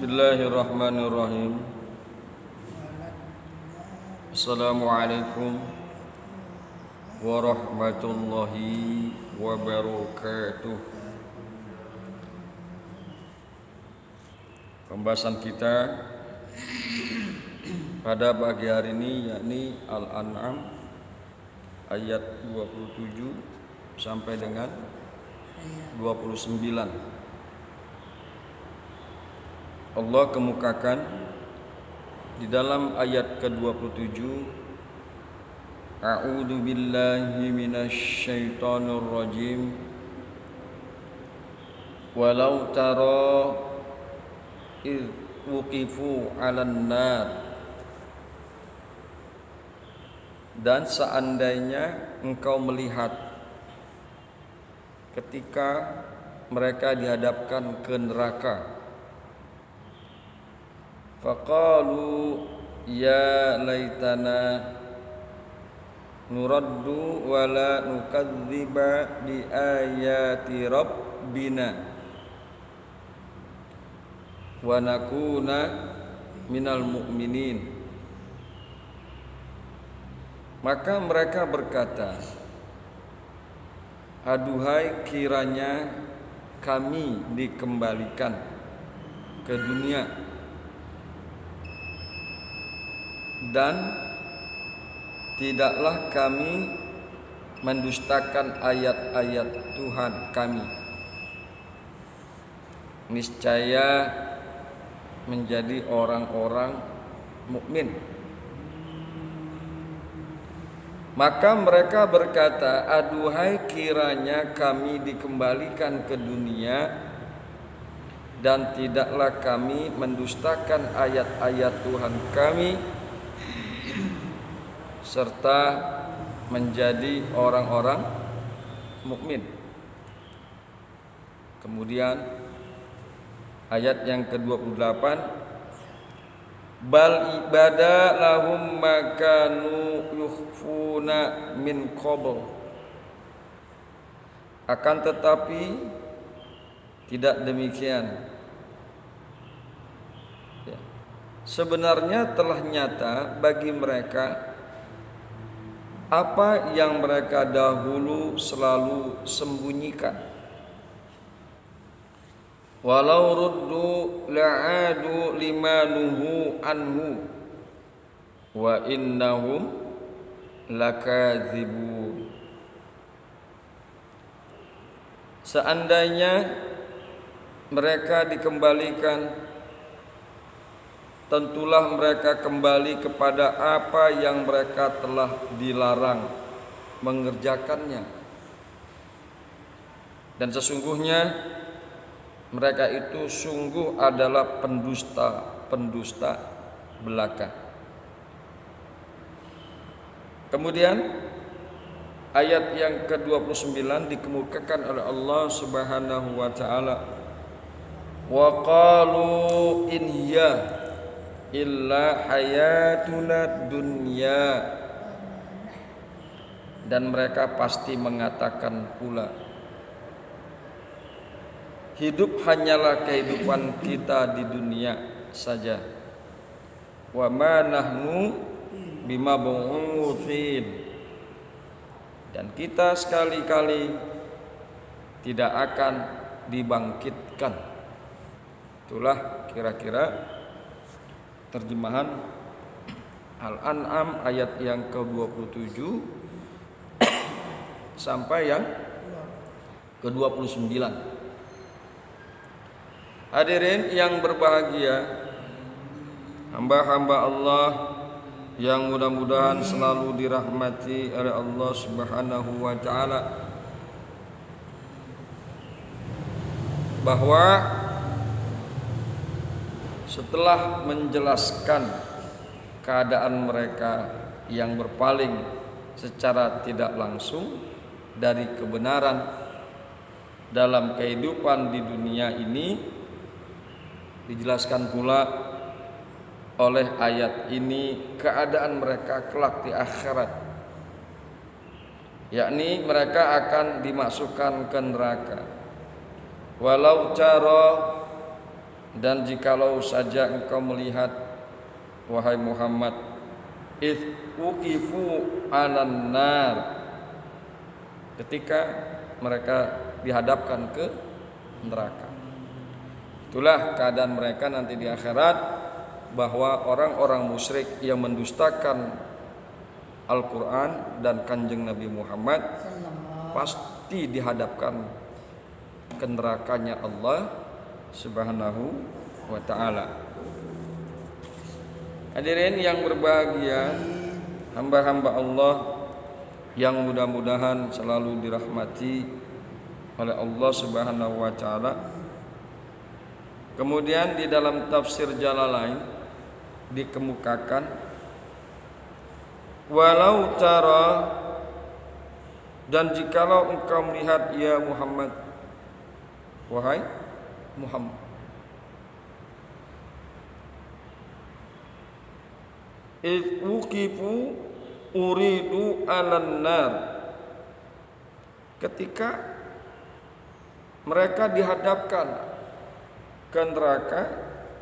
Bismillahirrahmanirrahim. Assalamualaikum warahmatullahi wabarakatuh. Pembahasan kita pada pagi hari ini yakni Al-An'am ayat 27 sampai dengan 29. Allah kemukakan di dalam ayat ke-27, A'udzu billahi minasyaitonir rajim. Walau tara id wuqifu 'alan nar. Dan seandainya engkau melihat ketika mereka dihadapkan ke neraka, faqalu ya laitana nuraddu wa la nukadziba bi ayati rabbina wa nakuna minal mu'minin. Maka mereka berkata, aduhai kiranya kami dikembalikan ke dunia dan tidaklah kami mendustakan ayat-ayat Tuhan kami, niscaya menjadi orang-orang mukmin. Maka mereka berkata, aduhai kiranya kami dikembalikan ke dunia dan tidaklah kami mendustakan ayat-ayat Tuhan kami serta menjadi orang-orang mukmin. Kemudian ayat yang ke-28, bal ibada lahum makanu yukhfuna min qabl. Akan tetapi tidak demikian. Sebenarnya telah nyata bagi mereka apa yang mereka dahulu selalu sembunyikan. Walau ruddu la'adu limanuhu anhu wa innahum lakadzibun. Seandainya mereka dikembalikan, tentulah mereka kembali kepada apa yang mereka telah dilarang mengerjakannya. Dan sesungguhnya mereka itu sungguh adalah pendusta belaka. Kemudian ayat yang ke-29 dikemukakan oleh Allah Subhanahu wa taala, wa qalu in hiya illa hayatuna dunya. Dan mereka pasti mengatakan pula, hidup hanyalah kehidupan kita di dunia saja. Wa ma nahnu bimab'utsin. Dan kita sekali-kali tidak akan dibangkitkan. Itulah kira-kira terjemahan Al-An'am ayat yang ke-27 sampai yang ke-29. Hadirin yang berbahagia, hamba-hamba Allah yang mudah-mudahan selalu dirahmati oleh Allah Subhanahu wa taala, bahwa setelah menjelaskan keadaan mereka yang berpaling secara tidak langsung dari kebenaran dalam kehidupan di dunia ini, dijelaskan pula oleh ayat ini keadaan mereka kelak di akhirat, yakni mereka akan dimasukkan ke neraka. Walau cara Dan jikalau saja engkau melihat wahai Muhammad idz uqifu 'alan nar, ketika mereka dihadapkan ke neraka. Itulah keadaan mereka nanti di akhirat, bahwa orang-orang musyrik yang mendustakan Al-Quran dan kanjeng Nabi Muhammad pasti dihadapkan ke nerakanya Allah Subhanahu wa ta'ala. Hadirin yang berbahagia, hamba-hamba Allah yang mudah-mudahan selalu dirahmati oleh Allah Subhanahu wa ta'ala. Kemudian di dalam tafsir Jalalain dikemukakan, walau tara, dan jikalau engkau melihat ya Muhammad, wahai Muhammad, idz uqifu uridu 'alan nar, ketika mereka dihadapkan ke neraka,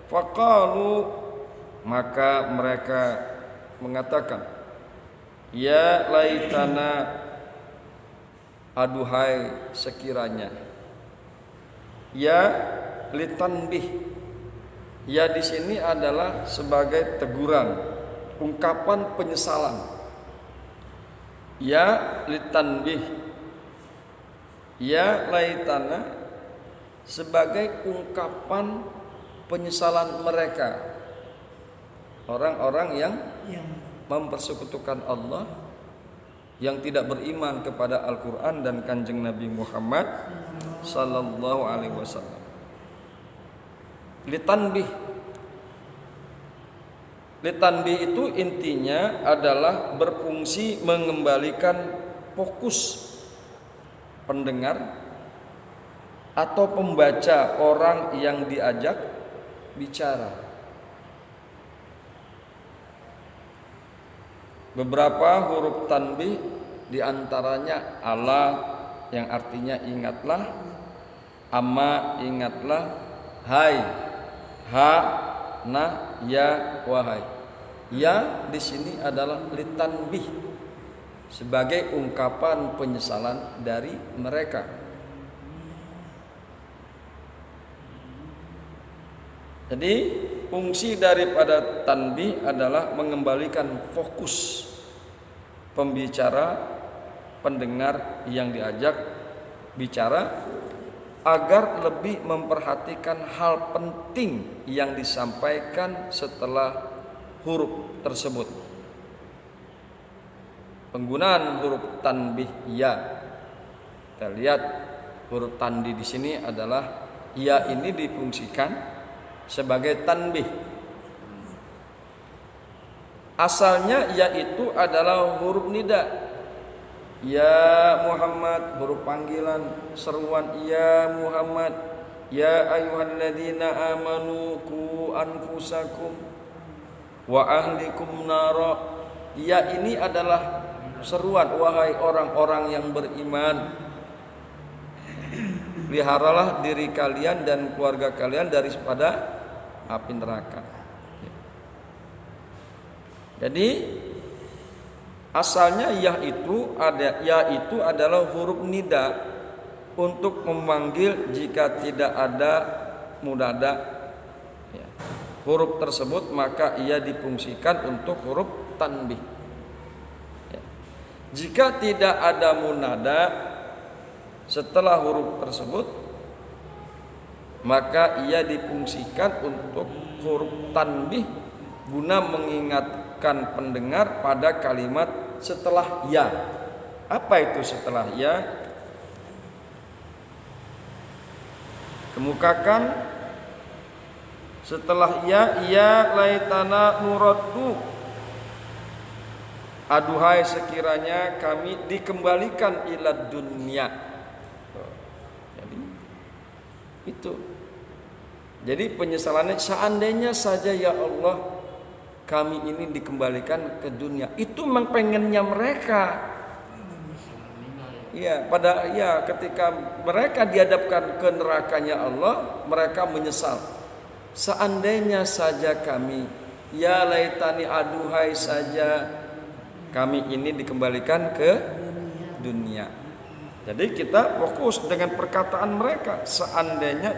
faqalu, maka mereka mengatakan, ya laitana, aduhai sekiranya. Ya litanbih, ya di sini adalah sebagai teguran, ungkapan penyesalan. Ya litanbih, ya laitana, sebagai ungkapan penyesalan mereka, orang-orang yang mempersekutukan Allah, yang tidak beriman kepada Al-Quran dan kanjeng Nabi Muhammad sallallahu alaihi wasallam. Litanbih itu intinya adalah berfungsi mengembalikan fokus pendengar atau pembaca, orang yang diajak bicara. Beberapa huruf tanbih diantaranya ala yang artinya ingatlah, amma ingatlah, hai, ha, nah, ya, wahai. Ya di sini adalah litanbih, sebagai ungkapan penyesalan dari mereka. Jadi fungsi daripada tanbih adalah mengembalikan fokus pembicara, pendengar yang diajak bicara, agar lebih memperhatikan hal penting yang disampaikan setelah huruf tersebut. Penggunaan huruf tanbih ya. Kita lihat huruf tanbih di sini adalah ya, ini difungsikan sebagai tanbih. Asalnya ya itu adalah huruf nida. Ya Muhammad, huruf panggilan, seruan ya Muhammad. Ya ayyuhalladzina amanu qu anfusakum wa ahlikum nara. Ya ini adalah seruan, wahai orang-orang yang beriman, peliharalah diri kalian dan keluarga kalian daripada api neraka. Jadi asalnya ya itu adalah huruf nida untuk memanggil jika tidak ada munada ya, huruf tersebut, maka ia difungsikan untuk huruf tanbih ya. Jika tidak ada munada setelah huruf tersebut, maka ia difungsikan untuk huruf tanbih guna mengingatkan pendengar pada kalimat setelah ya. Apa itu setelah ya? Kemukakan setelah ya laitana nuraddu, aduhai sekiranya kami dikembalikan ila dunia. Jadi itu. Jadi penyesalannya, seandainya saja ya Allah kami ini dikembalikan ke dunia. Itu memang pengennya mereka. Ya, ketika mereka dihadapkan ke nerakanya Allah, mereka menyesal. seandainya saja kami, ya laitani, aduhai saja kami ini dikembalikan ke dunia. Jadi kita fokus dengan perkataan mereka, seandainya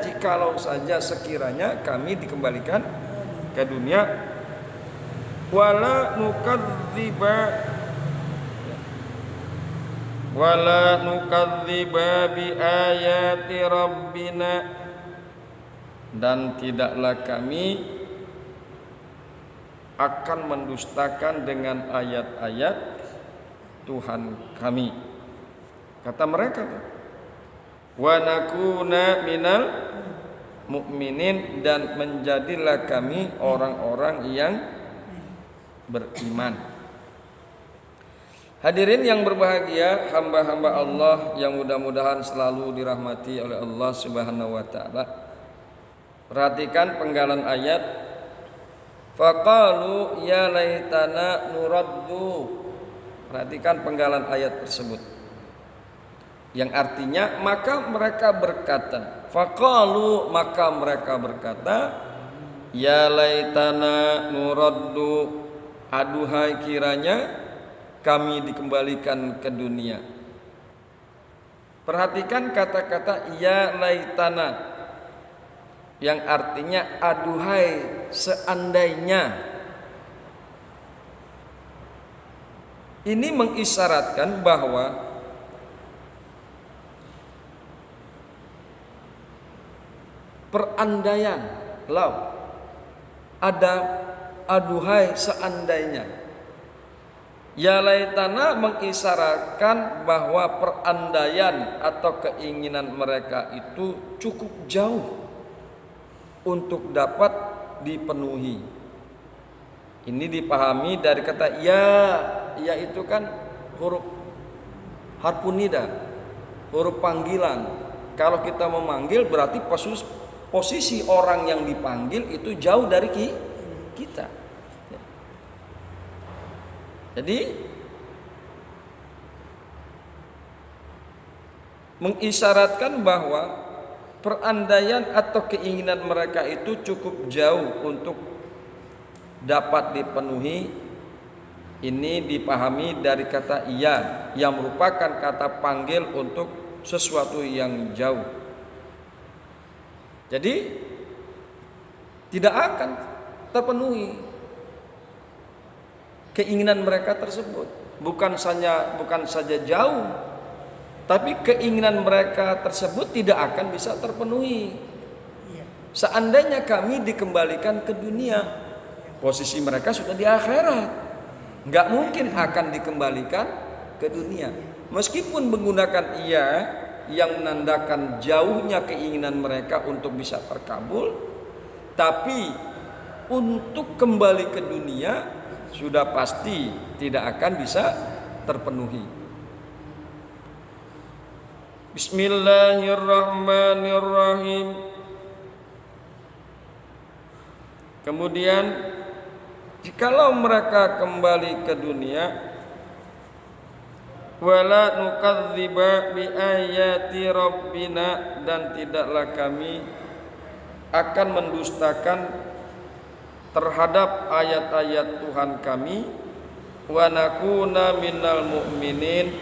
jikalau saja sekiranya kami dikembalikan ke dunia, wala nukadziba bi ayati rabbina, dan tidaklah kami akan mendustakan dengan ayat-ayat Tuhan kami. Kata mereka, wa nakuna minal mu'minin, dan menjadilah kami orang-orang yang beriman. Hadirin yang berbahagia, hamba-hamba Allah yang mudah-mudahan selalu dirahmati oleh Allah Subhanahu wa taala. Perhatikan penggalan ayat, faqalu ya laitana nuraddu. Perhatikan penggalan ayat tersebut, yang artinya maka mereka berkata, faqalu, maka mereka berkata, ya laitana nuraddu, aduhai kiranya kami dikembalikan ke dunia. Perhatikan kata-kata ya laitana, yang artinya aduhai seandainya. Ini mengisyaratkan bahwa perandaian, ada aduhai seandainya. Ya laitana mengisyaratkan bahwa perandaian atau keinginan mereka itu cukup jauh untuk dapat dipenuhi. Ini dipahami dari kata ya, ya itu kan huruf harfun nida, huruf panggilan. Kalau kita memanggil berarti posisi orang yang dipanggil itu jauh dari kita. Jadi mengisyaratkan bahwa perandaian atau keinginan mereka itu cukup jauh untuk dapat dipenuhi. Ini dipahami dari kata iya, yang merupakan kata panggil untuk sesuatu yang jauh. Jadi tidak akan terpenuhi keinginan mereka tersebut. Bukan saja jauh, tapi keinginan mereka tersebut tidak akan bisa terpenuhi. Seandainya kami dikembalikan ke dunia, posisi mereka sudah di akhirat, nggak mungkin akan dikembalikan ke dunia. Meskipun menggunakan iya yang menandakan jauhnya keinginan mereka untuk bisa terkabul, tapi untuk kembali ke dunia sudah pasti tidak akan bisa terpenuhi. Bismillahirrahmanirrahim. Kemudian jikalau mereka kembali ke dunia, wala nukadziba bi ayati rabbina, dan tidaklah kami akan mendustakan terhadap ayat-ayat Tuhan kami, wa nakuna minal mu'minin,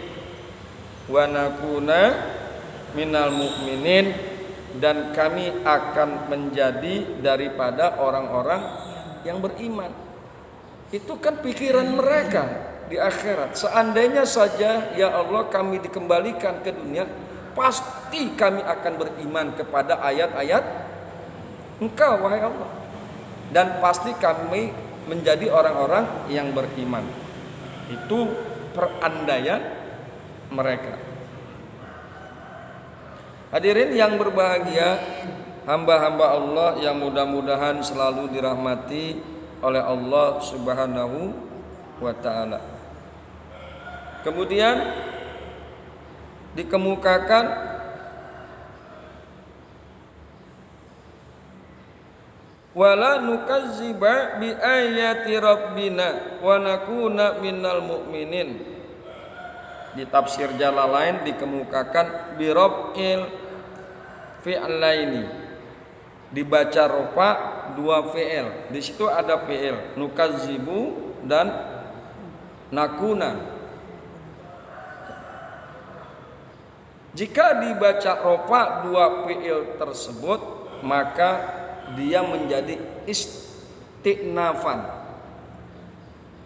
dan kami akan menjadi daripada orang-orang yang beriman. Itu kan pikiran mereka di akhirat. Seandainya saja ya Allah kami dikembalikan ke dunia, pasti kami akan beriman kepada ayat-ayat Engkau wahai Allah, dan pasti kami menjadi orang-orang yang beriman. Itu perandaian mereka. Hadirin yang berbahagia, hamba-hamba Allah yang mudah-mudahan selalu dirahmati oleh Allah Subhanahu wa ta'ala. Kemudian dikemukakan wala nukazziba bi ayati rabbina wa nakuna minal mu'minin. Di tafsir Jalalain dikemukakan bi rab'il fi'laini, dibaca rofa dua fi'il. Di situ ada fi'il nukazibu dan nakuna. Jika dibaca rofa dua fi'il tersebut, maka dia menjadi istinafan.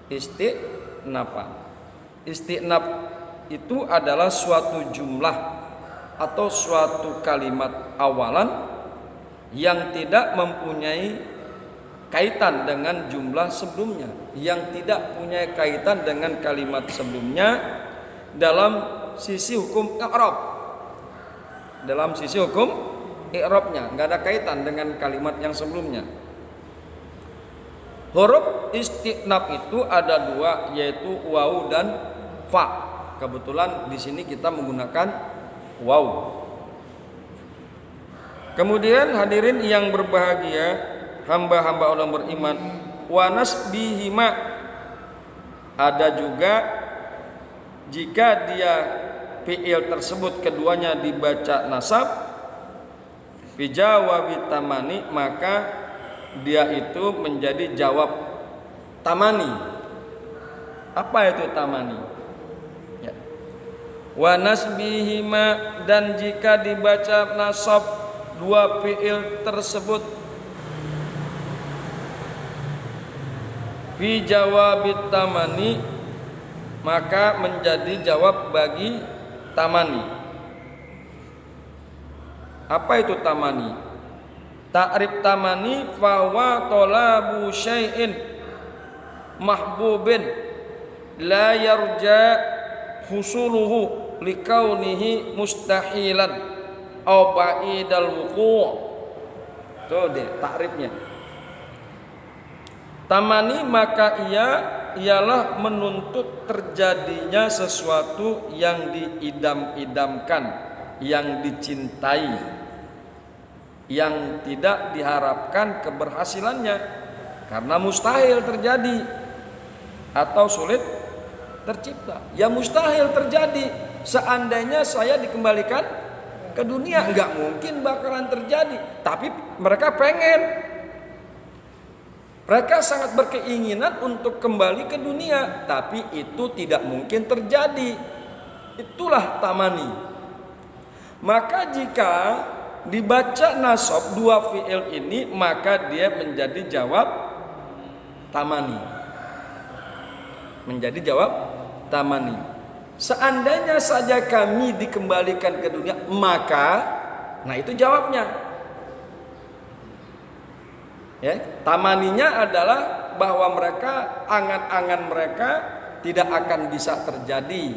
Istinaf itu adalah suatu jumlah atau suatu kalimat awalan yang tidak mempunyai kaitan dengan jumlah sebelumnya, yang tidak punya kaitan dengan kalimat sebelumnya dalam sisi hukum i'rab. Dalam sisi hukum i'rabnya nggak ada kaitan dengan kalimat yang sebelumnya. Huruf istinaf itu ada dua, yaitu waw dan fa. Kebetulan di sini kita menggunakan waw. Kemudian hadirin yang berbahagia, hamba-hamba Allah beriman, wa nasbihima, ada juga jika dia fi'il tersebut keduanya dibaca nasab fi jawabi tamani, maka dia itu menjadi jawab tamani. Apa itu tamani? Ya. Wa nasbihima, dan jika dibaca nasab dua fi'il tersebut fi jawabit tamani, maka menjadi jawab bagi tamani. Apa itu tamani? Ta'rif tamani fawa talabu syai'in mahbubin la yarja husuluhu likaunihi mustahilan aw ba'idal wuqu'. Itu deh takrifnya. Tamani maka ialah menuntut terjadinya sesuatu yang diidam-idamkan, yang dicintai, yang tidak diharapkan keberhasilannya karena mustahil terjadi atau sulit tercipta. Ya mustahil terjadi. Seandainya saya dikembalikan ke dunia, nggak mungkin bakalan terjadi. Tapi mereka pengen, mereka sangat berkeinginan untuk kembali ke dunia, tapi itu tidak mungkin terjadi. Itulah tamani. Maka jika dibaca nasab dua fi'il ini, maka dia menjadi jawab tamani. Menjadi jawab tamani. Seandainya saja kami dikembalikan ke dunia, maka nah itu jawabnya. Ya, tamaninya adalah bahwa mereka, angan-angan mereka tidak akan bisa terjadi.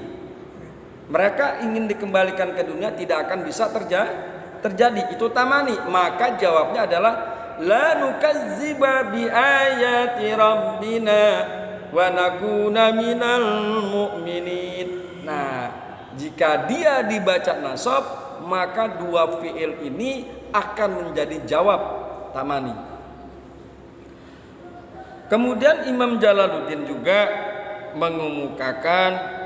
Mereka ingin dikembalikan ke dunia, tidak akan bisa terjadi. Itu tamani. Maka jawabnya adalah la nukazziba bi ayati rabbina wa nakuna minal mu'minin. Nah, jika dia dibaca nasab, maka dua fi'il ini akan menjadi jawab tamani. Kemudian Imam Jalaluddin juga mengemukakan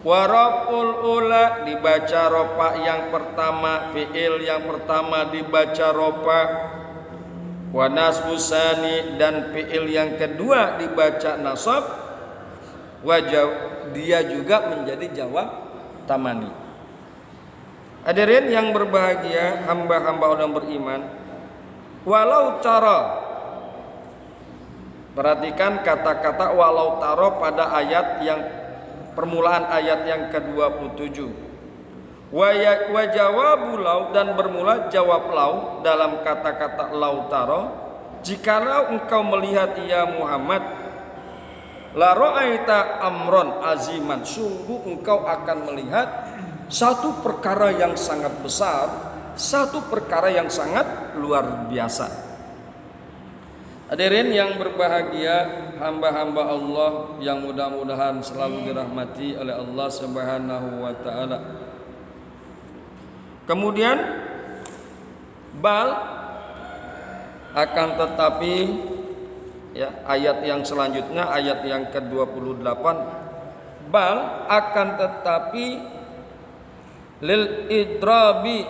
waraful ula dibaca rofa yang pertama, fi'il yang pertama dibaca rofa. Wa nasbus sani, dan fi'il yang kedua dibaca nasab. Dia juga menjadi jawab tamani. Hadirin yang berbahagia, hamba-hamba Allah beriman, walau tara, perhatikan kata-kata walau tara pada ayat yang permulaan ayat yang ke-27. Wa jawabu lau, dan bermula jawab lau dalam kata-kata lau taro, jikalau engkau melihat ya Muhammad, la ra'aita amron aziman, sungguh engkau akan melihat satu perkara yang sangat besar, satu perkara yang sangat luar biasa. Hadirin yang berbahagia, hamba-hamba Allah yang mudah-mudahan selalu dirahmati oleh Allah Subhanahu wa taala. Kemudian bal, akan tetapi, ya, ayat yang selanjutnya, ayat yang ke-28, bal akan tetapi lil idrabi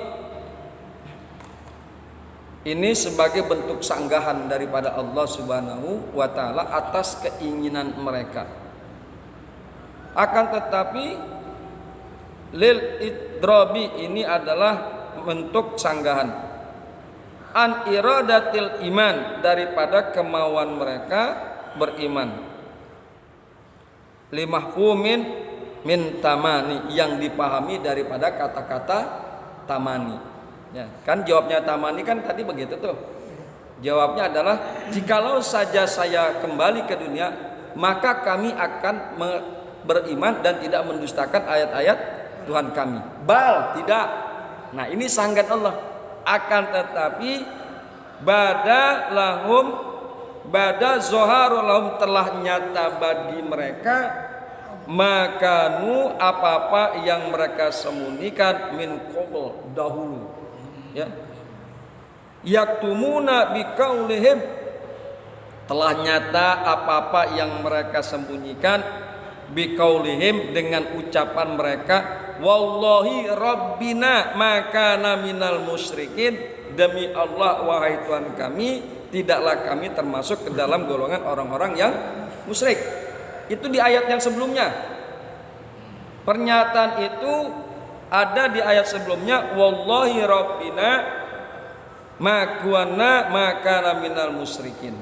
Ini sebagai bentuk sanggahan daripada Allah Subhanahu wa taala atas keinginan mereka. Akan tetapi lil idrabi ini adalah bentuk sanggahan. An iradatil iman, daripada kemauan mereka beriman. Limahfumin min tamani, yang dipahami daripada kata-kata tamani. Ya, kan jawabnya tamani kan tadi begitu tuh. Jawabnya adalah jikalau saja saya kembali ke dunia, maka kami akan beriman dan tidak mendustakan ayat-ayat Tuhan kami. Bal, tidak. Nah, ini sanggat Allah. Akan tetapi bada zoharu lahum, telah nyata bagi mereka makanu, apa-apa yang mereka sembunyikan min qabl, dahulu. Ya, yaktumuna biqaulihim, telah nyata apa-apa yang mereka sembunyikan biqaulihim, dengan ucapan mereka, wallahi rabbina makana minal musyrikin, demi Allah wahai Tuhan kami, tidaklah kami termasuk ke dalam golongan orang-orang yang musyrik. Itu di ayat yang sebelumnya. Pernyataan itu ada di ayat sebelumnya, wallahi rabbina ma kunna makana minal musyrikin.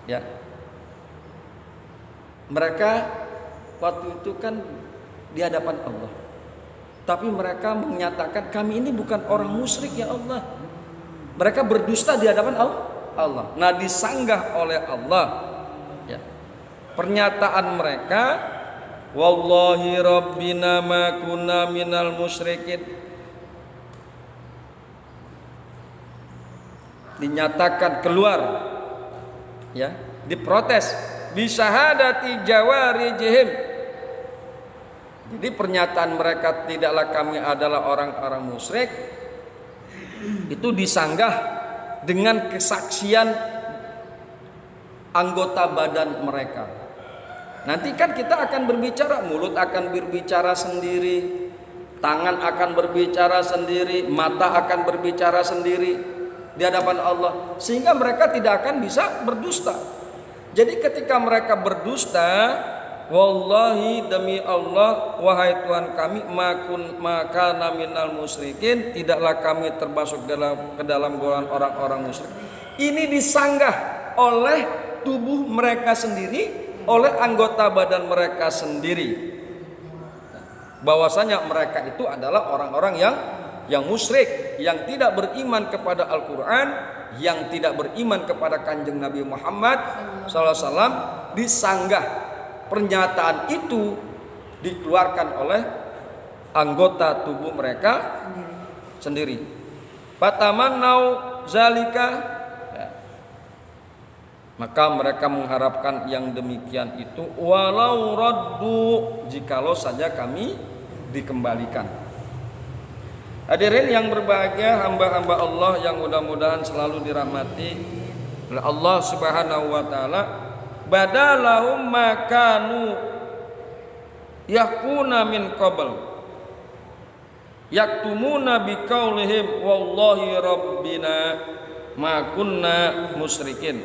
Ya. Mereka waktu itu kan di hadapan Allah. Tapi mereka menyatakan kami ini bukan orang musyrik ya Allah. Mereka berdusta di hadapan Allah. Nah, disanggah oleh Allah. Ya. Pernyataan mereka, wallahi rabbina ma kunna minal musyrikin, dinyatakan keluar, ya, diprotes bisyahadati jawarijihim. Jadi pernyataan mereka tidaklah kami adalah orang-orang musyrik itu disanggah dengan kesaksian anggota badan mereka. Nanti kan kita akan berbicara, mulut akan berbicara sendiri, tangan akan berbicara sendiri, mata akan berbicara sendiri di hadapan Allah, sehingga mereka tidak akan bisa berdusta. Jadi ketika mereka berdusta, wallahi demi Allah wahai Tuhan kami maka minal musyrikin, tidaklah kami termasuk ke dalam golongan orang-orang musyrik. Ini disanggah oleh tubuh mereka sendiri, oleh anggota badan mereka sendiri, bahwasanya mereka itu adalah orang-orang yang musyrik, yang tidak beriman kepada Al-Quran, yang tidak beriman kepada Kanjeng Nabi Muhammad SAW. Disanggah, pernyataan itu dikeluarkan oleh anggota tubuh mereka sendiri. Fatamannau zalika, maka mereka mengharapkan yang demikian itu, walau raddu, jikalau saja kami dikembalikan. Hadirin yang berbahagia, hamba-hamba Allah yang mudah-mudahan selalu dirahmati oleh Allah Subhanahu wa taala, badalahum makanu yakuna min qabl yaktumuna biqaulihim wallahi rabbina ma kunna musyrikin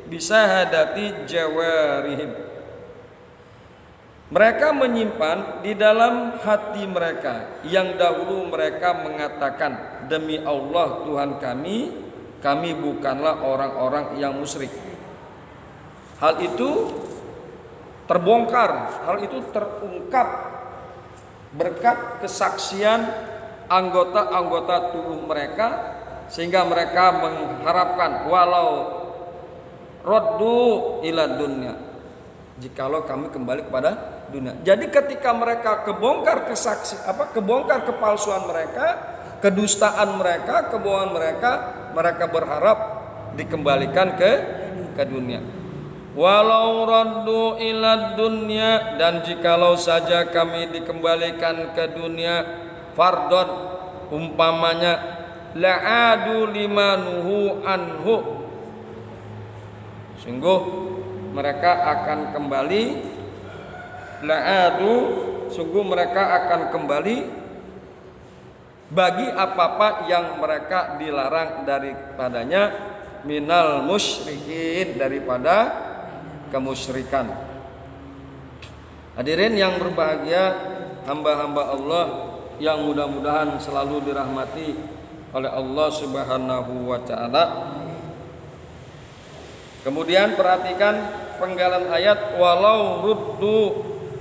bisahadati jawarihim. Mereka menyimpan di dalam hati mereka yang dahulu mereka mengatakan, demi Allah Tuhan kami bukanlah orang-orang yang musyrik. Hal itu terbongkar, hal itu terungkap berkat kesaksian anggota-anggota tubuh mereka, sehingga mereka mengharapkan walau raddu ila dunya, jikalau kami kembali kepada dunia. Jadi ketika mereka kebongkar kebongkar kepalsuan mereka, kedustaan mereka, kebohongan mereka, mereka berharap dikembalikan ke dunia. Walau raddu ila dunya, dan jikalau saja kami dikembalikan ke dunia, fardon, umpamanya la'adu limanuhu anhu, sungguh mereka akan kembali, la'adu, sungguh mereka akan kembali bagi apa-apa yang mereka dilarang daripadanya minal musyrikin, daripada kemusyrikan. Hadirin yang berbahagia, hamba-hamba Allah yang mudah-mudahan selalu dirahmati oleh Allah Subhanahu wa taala. Kemudian perhatikan penggalan ayat, walau ruddu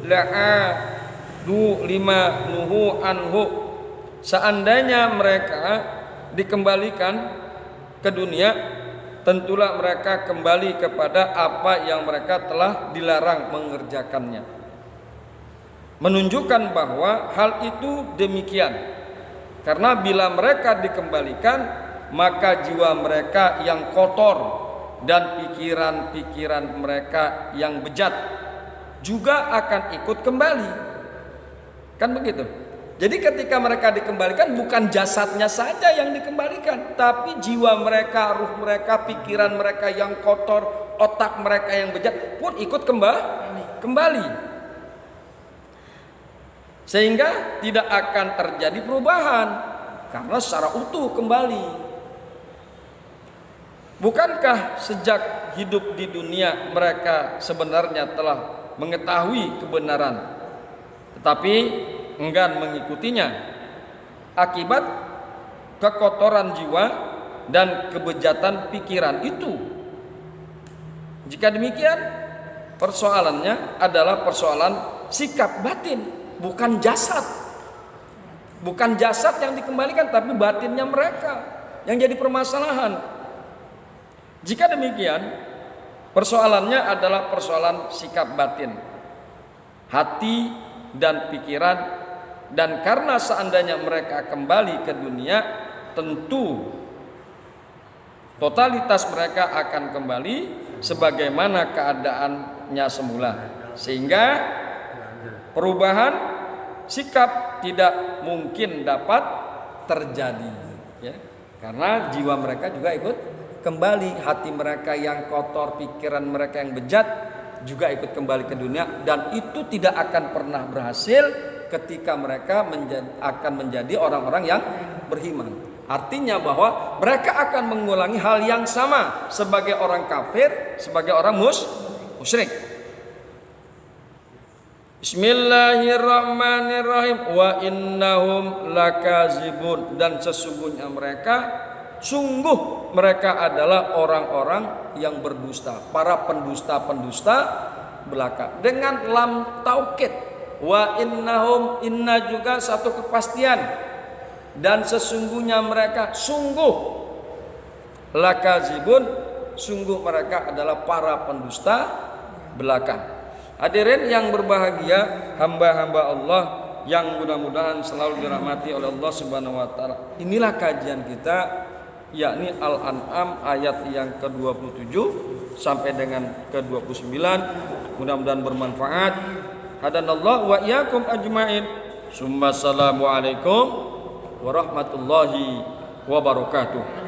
la'adu lima nuhu anhu. Seandainya mereka dikembalikan ke dunia, tentulah mereka kembali kepada apa yang mereka telah dilarang mengerjakannya. Menunjukkan bahwa hal itu demikian, karena bila mereka dikembalikan, maka jiwa mereka yang kotor dan pikiran-pikiran mereka yang bejat juga akan ikut kembali. Kan begitu. Jadi ketika mereka dikembalikan, bukan jasadnya saja yang dikembalikan, tapi jiwa mereka, ruh mereka, pikiran mereka yang kotor, otak mereka yang bejat pun ikut kembali. Sehingga tidak akan terjadi perubahan, karena secara utuh kembali. Bukankah sejak hidup di dunia mereka sebenarnya telah mengetahui kebenaran, tetapi enggan mengikutinya akibat kekotoran jiwa dan kebejatan pikiran itu? Jika demikian, persoalannya adalah persoalan sikap batin, bukan jasad. Bukan jasad yang dikembalikan, tapi batinnya mereka yang jadi permasalahan. Jika demikian, persoalannya adalah persoalan sikap batin, hati dan pikiran, dan karena seandainya mereka kembali ke dunia, tentu totalitas mereka akan kembali sebagaimana keadaannya semula, sehingga perubahan sikap tidak mungkin dapat terjadi, ya, karena jiwa mereka juga ikut kembali, hati mereka yang kotor, pikiran mereka yang bejat juga ikut kembali ke dunia, dan itu tidak akan pernah berhasil ketika mereka akan menjadi orang-orang yang beriman. Artinya bahwa mereka akan mengulangi hal yang sama sebagai orang kafir, sebagai orang musyrik. Bismillahirrahmanirrahim. Wa innahum lakazibun, dan sesungguhnya mereka, sungguh mereka adalah orang-orang yang berdusta, para pendusta-pendusta belaka. Dengan lam taukid, wa innahum, inna juga satu kepastian, dan sesungguhnya mereka, sungguh lakazibun, sungguh mereka adalah para pendusta belaka. Hadirin yang berbahagia, hamba-hamba Allah yang mudah-mudahan selalu dirahmati oleh Allah Subhanahu wa taala. Inilah kajian kita, yakni Al-An'am ayat yang ke-27 sampai dengan ke-29. Mudah-mudahan bermanfaat. Hadanallahu wa iyyakum ajmain. Assalamualaikum warahmatullahi wabarakatuh.